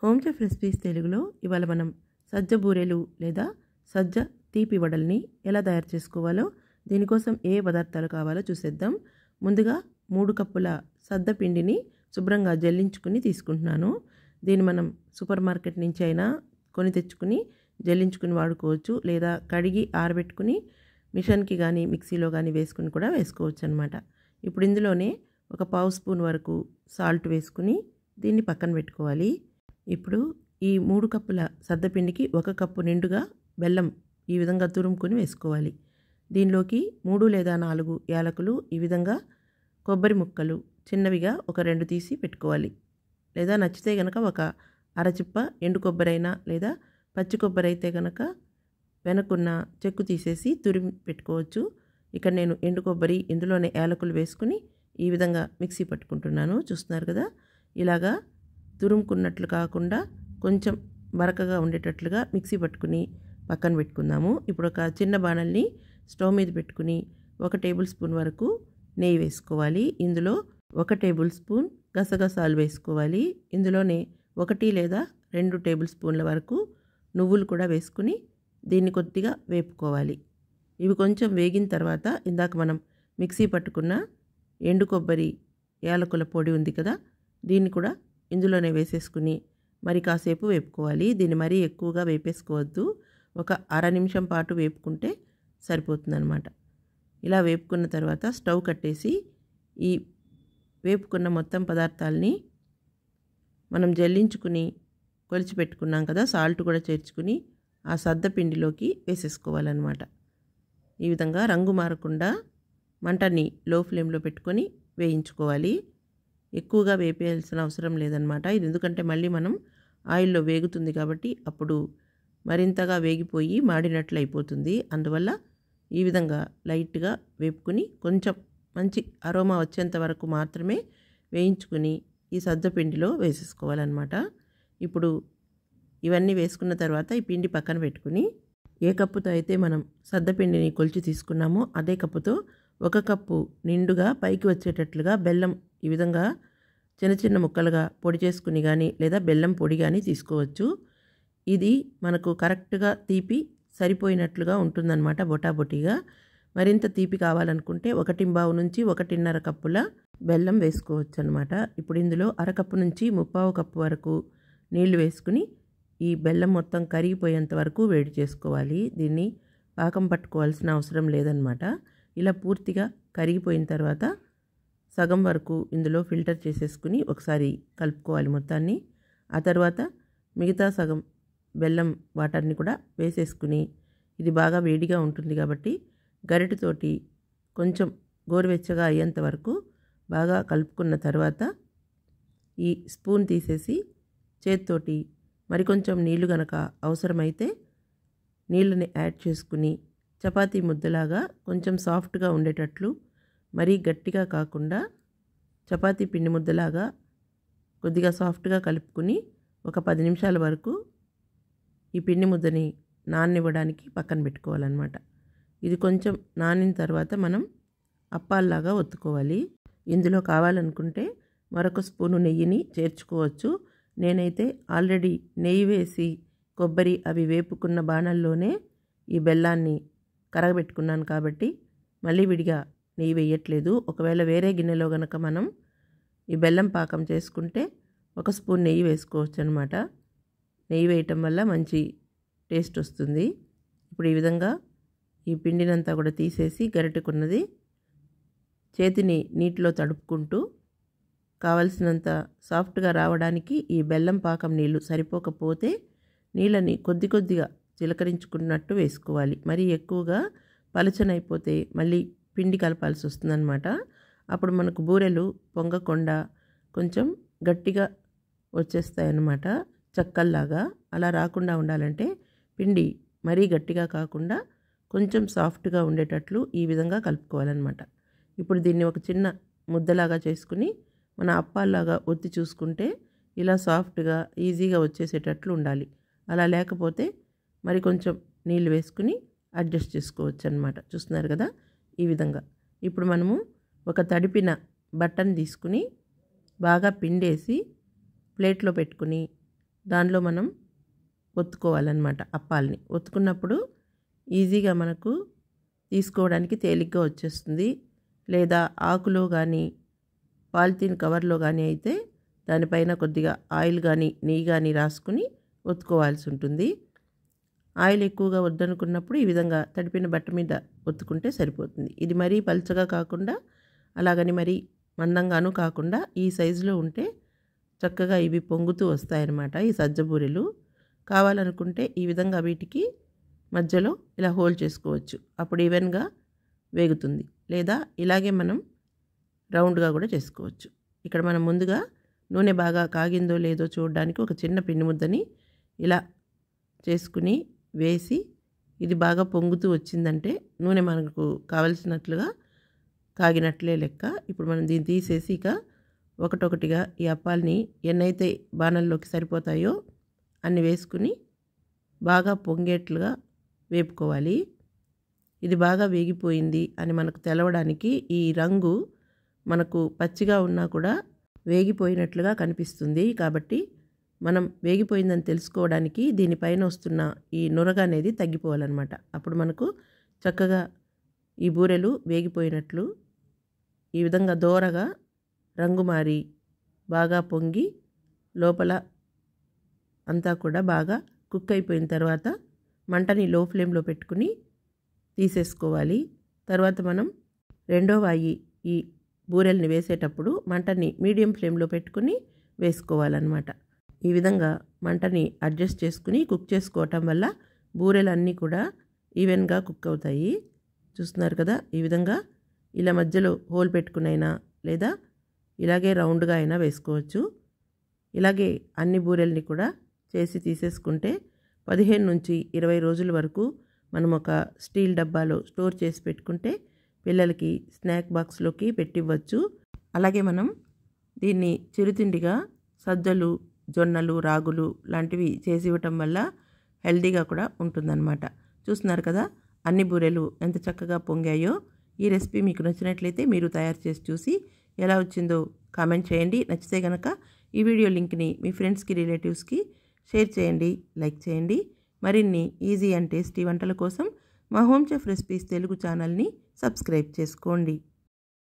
Home chef recipes తెలుగులో ఇవాళ మనం సజ్జ బూరెలు లేదా సజ్జ తీపి వడల్ని ఎలా తయారు చేసుకోవాలో, దీనికోసం ఏ పదార్థాలు కావాలో చూసేద్దాం. ముందుగా 3 కప్పుల సద్ద పిండిని శుభ్రంగా జల్లించుకుని తీసుకుంటున్నాను. దీన్ని మనం సూపర్ మార్కెట్ నుంచి అయినా కొని తెచ్చుకుని జల్లించుకుని వాడుకోవచ్చు, లేదా కడిగి ఆరబెట్టుకుని మిషన్కి కానీ మిక్సీలో కానీ వేసుకుని కూడా వేసుకోవచ్చు అన్నమాట. ఇప్పుడు ఇందులోనే ఒక పావు స్పూన్ వరకు సాల్ట్ వేసుకుని దీన్ని పక్కన పెట్టుకోవాలి. ఇప్పుడు ఈ 3 కప్పుల సద్దపిండికి 1 కప్పు నిండుగా బెల్లం ఈ విధంగా తురుముకొని వేసుకోవాలి. దీనిలోకి 3 లేదా 4 యాలకులు, ఈ విధంగా కొబ్బరి ముక్కలు చిన్నవిగా ఒక 2 తీసి పెట్టుకోవాలి. లేదా నచ్చితే కనుక ఒక అరచిప్ప ఎండు కొబ్బరి అయినా లేదా పచ్చి కొబ్బరి అయితే కనుక వెనకున్న చెక్కు తీసేసి తురిమి పెట్టుకోవచ్చు. ఇక్కడ నేను ఎండు కొబ్బరి, ఇందులోనే యాలకులు వేసుకుని ఈ విధంగా మిక్సీ పట్టుకుంటున్నాను. చూస్తున్నారు కదా, ఇలాగా తురుముకున్నట్లు కాకుండా కొంచెం బరకగా ఉండేటట్లుగా మిక్సీ పట్టుకుని పక్కన పెట్టుకుందాము. ఇప్పుడు ఒక చిన్న బాణల్ని స్టవ్ మీద పెట్టుకుని 1 టేబుల్ స్పూన్ వరకు నెయ్యి వేసుకోవాలి. ఇందులో 1 టేబుల్ స్పూన్ గసగసాలు వేసుకోవాలి. ఇందులోనే 1 లేదా 2 టేబుల్ స్పూన్ల వరకు నువ్వులు కూడా వేసుకుని దీన్ని కొద్దిగా వేపుకోవాలి. ఇవి కొంచెం వేగిన తర్వాత ఇందాక మనం మిక్సీ పట్టుకున్న ఎండు కొబ్బరి, యాలకుల పొడి ఉంది కదా, దీన్ని కూడా ఇందులోనే వేసేసుకుని మరి కాసేపు వేపుకోవాలి. దీన్ని మరీ ఎక్కువగా వేపేసుకోవద్దు, ఒక అర నిమిషం పాటు వేపుకుంటే సరిపోతుందన్నమాట. ఇలా వేపుకున్న తర్వాత స్టవ్ కట్టేసి ఈ వేపుకున్న మొత్తం పదార్థాలని మనం జల్లించుకుని కొలిచి పెట్టుకున్నాం కదా, సాల్ట్ కూడా చేర్చుకుని ఆ సద్ద పిండిలోకి వేసేసుకోవాలన్నమాట. ఈ విధంగా రంగు మారకుండా మంటని లో ఫ్లేమ్లో పెట్టుకొని వేయించుకోవాలి. ఎక్కువగా వేపేయాల్సిన అవసరం లేదనమాట. ఇది ఎందుకంటే మళ్ళీ మనం ఆయిల్లో వేగుతుంది కాబట్టి అప్పుడు మరింతగా వేగిపోయి మాడినట్లు అయిపోతుంది. అందువల్ల ఈ విధంగా లైట్గా వేపుకుని కొంచెం మంచి అరోమా వచ్చేంత వరకు మాత్రమే వేయించుకుని ఈ సజ్జ పిండిలో వేసేసుకోవాలన్నమాట. ఇప్పుడు ఇవన్నీ వేసుకున్న తర్వాత ఈ పిండి పక్కన పెట్టుకుని ఏ కప్పుతో అయితే మనం సద్దపిండిని కొలిచి తీసుకున్నామో అదే కప్పుతో 1 కప్పు నిండుగా పైకి వచ్చేటట్లుగా బెల్లం ఈ విధంగా చిన్న చిన్న ముక్కలుగా పొడి చేసుకుని కానీ లేదా బెల్లం పొడి కానీ తీసుకోవచ్చు. ఇది మనకు కరెక్ట్గా తీపి సరిపోయినట్లుగా ఉంటుందన్నమాట, బొటాబొటిగా. మరింత తీపి కావాలనుకుంటే 1.25 నుంచి 1.5 కప్పుల బెల్లం వేసుకోవచ్చు అన్నమాట. ఇప్పుడు ఇందులో అరకప్పు నుంచి 3/4 కప్పు వరకు నీళ్లు వేసుకుని ఈ బెల్లం మొత్తం కరిగిపోయేంత వరకు వేడి చేసుకోవాలి. దీన్ని పాకం పట్టుకోవాల్సిన అవసరం లేదన్నమాట. ఇలా పూర్తిగా కరిగిపోయిన తర్వాత సగం వరకు ఇందులో ఫిల్టర్ చేసేసుకుని ఒకసారి కలుపుకోవాలి మొత్తాన్ని. ఆ తర్వాత మిగతా సగం బెల్లం వాటర్ని కూడా వేసేసుకుని, ఇది బాగా వేడిగా ఉంటుంది కాబట్టి గరిటెతోటి కొంచెం గోరువెచ్చగా అయ్యేంత వరకు బాగా కలుపుకున్న తర్వాత ఈ స్పూన్ తీసేసి చేత్తోటి మరికొంచెం నీళ్లు గనక అవసరమైతే నీళ్ళని యాడ్ చేసుకుని చపాతీ ముద్దలాగా కొంచెం సాఫ్ట్గా ఉండేటట్లు, మరీ గట్టిగా కాకుండా చపాతీ పిండి ముద్దలాగా కొద్దిగా సాఫ్ట్గా కలుపుకుని ఒక 10 నిమిషాల వరకు ఈ పిండి ముద్దని నాననివ్వడానికి పక్కన పెట్టుకోవాలన్నమాట. ఇది కొంచెం నానిన తర్వాత మనం అప్పాల్లాగా ఒత్తుకోవాలి. ఇందులో కావాలనుకుంటే మరొక స్పూను నెయ్యిని చేర్చుకోవచ్చు. నేనైతే ఆల్రెడీ నెయ్యి వేసి కొబ్బరి అవి వేపుకున్న బాణల్లోనే ఈ బెల్లాన్ని కరగబెట్టుకున్నాను కాబట్టి మళ్ళీ విడిగా నెయ్యి వేయట్లేదు. ఒకవేళ వేరే గిన్నెలో కనుక మనం ఈ బెల్లం పాకం చేసుకుంటే 1 స్పూన్ నెయ్యి వేసుకోవచ్చు అనమాట. నెయ్యి వేయటం వల్ల మంచి టేస్ట్ వస్తుంది. ఇప్పుడు ఈ విధంగా ఈ పిండినంతా కూడా తీసేసి గరిటెకున్నది చేతిని నీటిలో తడుపుకుంటూ కావలసినంత సాఫ్ట్గా రావడానికి ఈ బెల్లం పాకం నీళ్ళు సరిపోకపోతే నీళ్ళని కొద్ది కొద్దిగా చిలకరించుకున్నట్టు వేసుకోవాలి. మరీ ఎక్కువగా పలచనైపోతే మళ్ళీ పిండి కలపాల్సి వస్తుందన్నమాట. అప్పుడు మనకు బూరెలు పొంగకుండా కొంచెం గట్టిగా వచ్చేస్తాయన్నమాట, చెక్కల్లాగా. అలా రాకుండా ఉండాలంటే పిండి మరీ గట్టిగా కాకుండా కొంచెం సాఫ్ట్గా ఉండేటట్లు ఈ విధంగా కలుపుకోవాలన్నమాట. ఇప్పుడు దీన్ని ఒక చిన్న ముద్దలాగా చేసుకుని మన అప్పాల్లాగా ఒత్తి చూసుకుంటే ఇలా సాఫ్ట్గా ఈజీగా వచ్చేసేటట్లు ఉండాలి. అలా లేకపోతే మరి కొంచెం నీళ్ళు వేసుకుని అడ్జస్ట్ చేసుకోవచ్చు అన్నమాట. చూస్తున్నారు కదా, ఈ విధంగా. ఇప్పుడు మనము ఒక తడిపిన బట్టను తీసుకుని బాగా పిండేసి ప్లేట్లో పెట్టుకుని దానిలో మనం ఒత్తుకోవాలన్నమాట. అప్పాలని ఒత్తుకున్నప్పుడు ఈజీగా మనకు తీసుకోవడానికి తేలిగ్గా వచ్చేస్తుంది. లేదా ఆకులో కానీ పాలిథీన్ కవర్లో కానీ అయితే దానిపైన కొద్దిగా ఆయిల్ కానీ నెయ్యి కానీ రాసుకుని ఒత్తుకోవాల్సి ఉంటుంది. ఆయిల్ ఎక్కువగా వద్దనుకున్నప్పుడు ఈ విధంగా తడిపిన బట్ట మీద ఒత్తుకుంటే సరిపోతుంది. ఇది మరీ పల్చగా కాకుండా అలాగని మరీ మందంగాను కాకుండా ఈ సైజులో ఉంటే చక్కగా ఇవి పొంగుతూ వస్తాయన్నమాట ఈ సజ్జ బూరెలు. కావాలనుకుంటే ఈ విధంగా వీటికి మధ్యలో ఇలా హోల్ చేసుకోవచ్చు. అప్పుడు ఈవెన్గా వేగుతుంది. లేదా ఇలాగే మనం రౌండ్గా కూడా చేసుకోవచ్చు. ఇక్కడ మనం ముందుగా నూనె బాగా కాగిందో లేదో చూడడానికి ఒక చిన్న పిండి ముద్దని ఇలా చేసుకుని వేసి ఇది బాగా పొంగుతూ వచ్చిందంటే నూనె మనకు కావలసినట్లుగా కాగినట్లే లెక్క. ఇప్పుడు మనం దీన్ని తీసేసి ఇక ఒకటొకటిగా ఈ అప్పాలని ఎన్నైతే బాణల్లోకి సరిపోతాయో అన్ని వేసుకుని బాగా పొంగేట్లుగా వేపుకోవాలి. ఇది బాగా వేగిపోయింది అని మనకు తెలవడానికి ఈ రంగు మనకు పచ్చిగా ఉన్నా కూడా వేగిపోయినట్లుగా కనిపిస్తుంది. కాబట్టి మనం వేగిపోయిందని తెలుసుకోవడానికి దీనిపైన వస్తున్న ఈ నురగ అనేది తగ్గిపోవాలన్నమాట. అప్పుడు మనకు చక్కగా ఈ బూరెలు వేగిపోయినట్లు ఈ విధంగా దోరగా రంగు మారి బాగా పొంగి లోపల అంతా కూడా బాగా కుక్ అయిపోయిన తర్వాత మంటని లో ఫ్లేమ్లో పెట్టుకుని తీసేసుకోవాలి. తర్వాత మనం రెండో వాయి ఈ బూరెల్ని వేసేటప్పుడు మంటని మీడియం ఫ్లేమ్లో పెట్టుకుని వేసుకోవాలన్నమాట. ఈ విధంగా మంటని అడ్జస్ట్ చేసుకుని కుక్ చేసుకోవటం వల్ల బూరెలన్నీ కూడా ఈవెన్గా కుక్ అవుతాయి. చూస్తున్నారు కదా, ఈ విధంగా ఇలా మధ్యలో హోల్ పెట్టుకునైనా లేదా ఇలాగే రౌండ్గా అయినా వేసుకోవచ్చు. ఇలాగే అన్ని బూరెల్ని కూడా చేసి తీసేసుకుంటే 15 నుంచి 20 రోజుల వరకు మనం ఒక స్టీల్ డబ్బాలో స్టోర్ చేసి పెట్టుకుంటే పిల్లలకి స్నాక్ బాక్స్లోకి పెట్టివ్వచ్చు. అలాగే మనం దీన్ని చిరుతిండిగా సజ్జలు, జొన్నలు, రాగులు లాంటివి చేసి ఇవ్వటం వల్ల హెల్తీగా కూడా ఉంటుందన్నమాట. చూస్తున్నారు కదా అన్ని బూరెలు ఎంత చక్కగా పొంగాయో. ఈ రెసిపీ మీకు నచ్చినట్లయితే మీరు తయారు చేసి చూసి ఎలా వచ్చిందో కామెంట్ చేయండి. నచ్చితే కనుక ఈ వీడియో లింక్ని మీ ఫ్రెండ్స్కి, రిలేటివ్స్కి షేర్ చేయండి, లైక్ చేయండి. మరిన్ని ఈజీ అండ్ టేస్టీ వంటల కోసం మా హోమ్ చెఫ్ రెసిపీస్ తెలుగు ఛానల్ని సబ్స్క్రైబ్ చేసుకోండి.